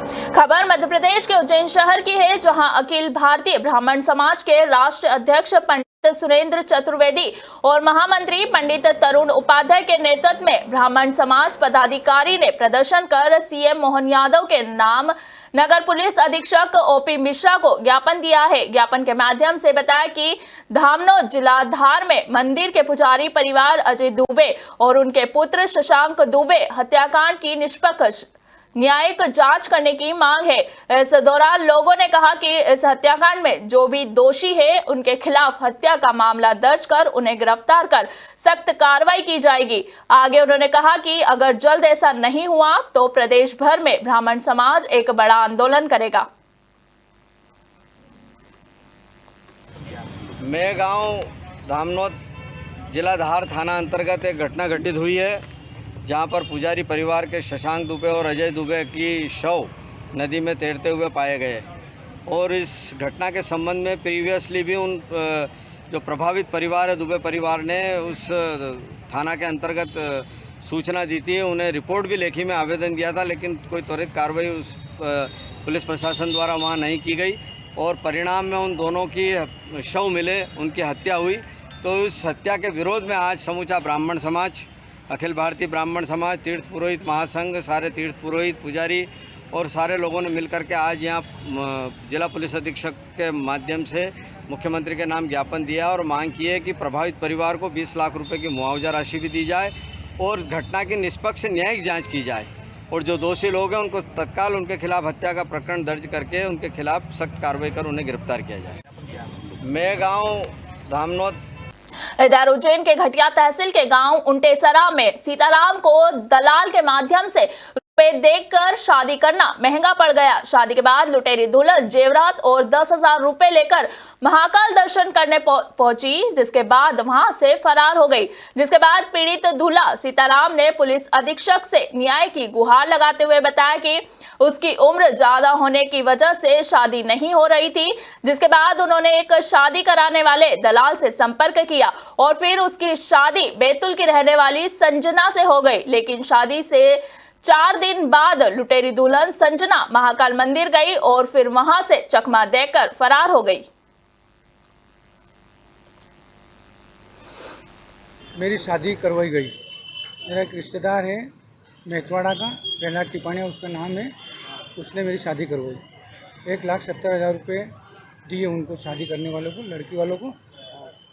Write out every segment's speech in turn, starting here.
खबर मध्य प्रदेश के उज्जैन शहर की है, जहां अखिल भारतीय ब्राह्मण समाज के राष्ट्रीय अध्यक्ष पंडित सुरेंद्र चतुर्वेदी और महामंत्री पंडित तरुण उपाध्याय के नेतृत्व में ब्राह्मण समाज पदाधिकारी ने प्रदर्शन कर सीएम मोहन यादव के नाम नगर पुलिस अधीक्षक ओपी मिश्रा को ज्ञापन दिया है। ज्ञापन के माध्यम से बताया कि धामनोद जिला धार में मंदिर के पुजारी परिवार अजय दुबे और उनके पुत्र शशांक दुबे हत्याकांड की निष्पक्ष न्यायिक जांच करने की मांग है। इस दौरान लोगों ने कहा कि इस हत्याकांड में जो भी दोषी है उनके खिलाफ हत्या का मामला दर्ज कर उन्हें गिरफ्तार कर सख्त कार्रवाई की जाएगी। आगे उन्होंने कहा कि अगर जल्द ऐसा नहीं हुआ तो प्रदेश भर में ब्राह्मण समाज एक बड़ा आंदोलन करेगा। मैं गांव धामनोद जिला धार थाना अंतर्गत एक घटना घटित हुई है, जहां पर पुजारी परिवार के शशांक दुबे और अजय दुबे की शव नदी में तैरते हुए पाए गए। और इस घटना के संबंध में प्रीवियसली भी उन जो प्रभावित परिवार है, दुबे परिवार ने उस थाना के अंतर्गत सूचना दी थी। उन्हें रिपोर्ट भी लेखी में आवेदन दिया था, लेकिन कोई त्वरित कार्रवाई उस पुलिस प्रशासन द्वारा वहां नहीं की गई और परिणाम में उन दोनों की शव मिले, उनकी हत्या हुई। तो इस हत्या के विरोध में आज समूचा ब्राह्मण समाज, अखिल भारतीय ब्राह्मण समाज, तीर्थ पुरोहित महासंघ, सारे तीर्थ पुरोहित पुजारी और सारे लोगों ने मिलकर के आज यहाँ जिला पुलिस अधीक्षक के माध्यम से मुख्यमंत्री के नाम ज्ञापन दिया और मांग की है कि प्रभावित परिवार को 20 लाख रुपए की मुआवजा राशि भी दी जाए और घटना की निष्पक्ष न्यायिक जांच की जाए और जो दोषी लोग हैं उनको तत्काल उनके खिलाफ हत्या का प्रकरण दर्ज करके उनके खिलाफ सख्त कार्रवाई कर उन्हें गिरफ्तार किया जाए। मैं गाँव धामनोद इधर उज्जैन के घटिया तहसील के गांव उंटेसरा में सीताराम को दलाल के माध्यम से रुपए देकर शादी करना महंगा पड़ गया। शादी के बाद लुटेरी दुल्हन जेवरात और 10,000 रुपए लेकर महाकाल दर्शन करने पहुंची, जिसके बाद वहां से फरार हो गई। जिसके बाद पीड़ित दूल्हा सीताराम ने पुलिस अधीक्षक से न्याय की गुहार लगाते हुए बताया कि उसकी उम्र ज्यादा होने की वजह से शादी नहीं हो रही थी। जिसके बाद उन्होंने एक शादी कराने वाले दलाल से संपर्क किया और फिर उसकी शादी बैतूल की रहने वाली संजना से हो गई। लेकिन शादी से 4 दिन बाद लुटेरी दुल्हन संजना महाकाल मंदिर गई और फिर वहां से चकमा देकर फरार हो गई। मेरी शादी करवाई गई। मेरा एक रिश्तेदार है मेहतवाड़ा का, प्रहलाद टिपानिया उसका नाम है, उसने मेरी शादी करवाई। 1,70,000 रुपये दिए उनको शादी करने वालों को, लड़की वालों को।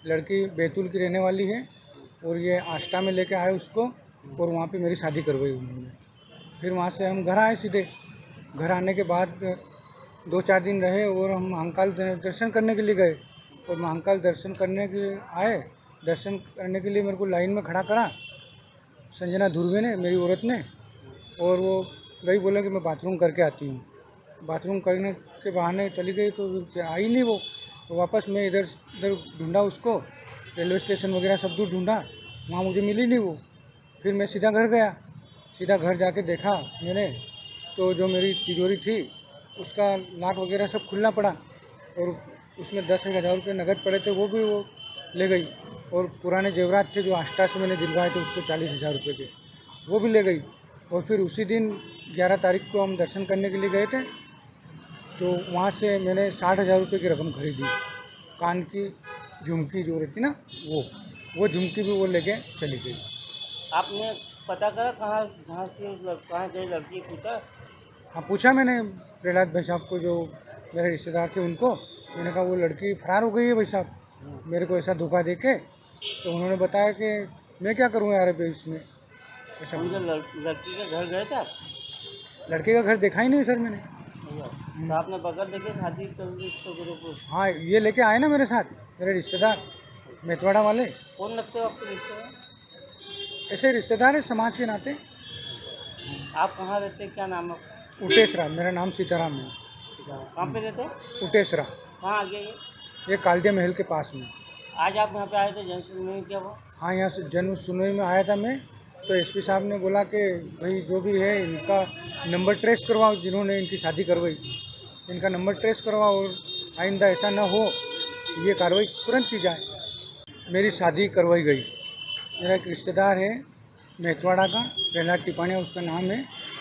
लड़की बैतूल की रहने वाली है और ये आष्टा में लेके आए उसको और वहाँ पे मेरी शादी करवाई उन्होंने। फिर वहाँ से हम घर आए सीधे। घर आने के बाद 2-4 दिन रहे और हम महाकाल दर्शन करने के लिए गए और महाकाल दर्शन करने के आए। दर्शन करने के लिए मेरे को लाइन में खड़ा करा संजना धुर्वे ने, मेरी औरत ने, और वो गई, बोला कि मैं बाथरूम करके आती हूँ। बाथरूम करने के बहाने चली गई तो आई नहीं वो। तो वापस मैं इधर उधर ढूंढा उसको, रेलवे स्टेशन वगैरह सब दूर ढूंढा, वहाँ मुझे मिली नहीं वो। फिर मैं सीधा घर गया। सीधा घर जाके देखा मैंने तो जो मेरी तिजोरी थी उसका लाक वगैरह सब खुला पड़ा और उसमें 10,000 रुपये नगद पड़े थे, वो भी वो ले गई। और पुराने जेवरात थे जो आष्टा से मैंने दिलवाए थे उसको 40,000 रुपये के, वो भी ले गई। और फिर उसी दिन 11 तारीख को हम दर्शन करने के लिए गए थे, तो वहाँ से मैंने 60,000 रुपये की रकम खरीदी। कान की झुमकी जो रहती ना, वो झुमकी भी वो लेके चली गई। आपने पता करा कहाँ से लड़की पूछा? हाँ पूछा मैंने प्रहलाद भाई साहब को, जो मेरे रिश्तेदार थे उनको। मैंने कहा वो लड़की फरार हो गई है भाई साहब, मेरे को ऐसा धोखा दे के। तो उन्होंने बताया कि मैं क्या करूँ यार अभी इसमें ऐसा। लड़की के घर गए थे आप? लड़के का घर देखा ही नहीं सर मैंने। तो आपने बगल देखे शादी कर? हाँ ये लेके आए ना मेरे साथ मेरे रिश्तेदार मेहतवाड़ा वाले। कौन लगते हो आपके रिश्तेदार? ऐसे रिश्तेदार है समाज के नाते। आप कहाँ रहते, क्या नाम है? उटेसरा, मेरा नाम सीताराम है। कहाँ पे रहते? उटेसरा। कहाँ आ गया ये कालदिया महल के पास में। आज आप यहाँ पे आए थे, जन सुनवाई क्या हुआ? हाँ यहाँ से जन सुनवाई में आया था मैं, तो एसपी साहब ने बोला कि भाई जो भी है इनका नंबर ट्रेस करवाओ, जिन्होंने इनकी शादी करवाई इनका नंबर ट्रेस करवाओ और आइंदा ऐसा ना हो, ये कार्रवाई तुरंत की जाए। मेरी शादी करवाई गई। मेरा एक रिश्तेदार है मेहतवाड़ा का, प्रहलाद टिपानिया उसका नाम है,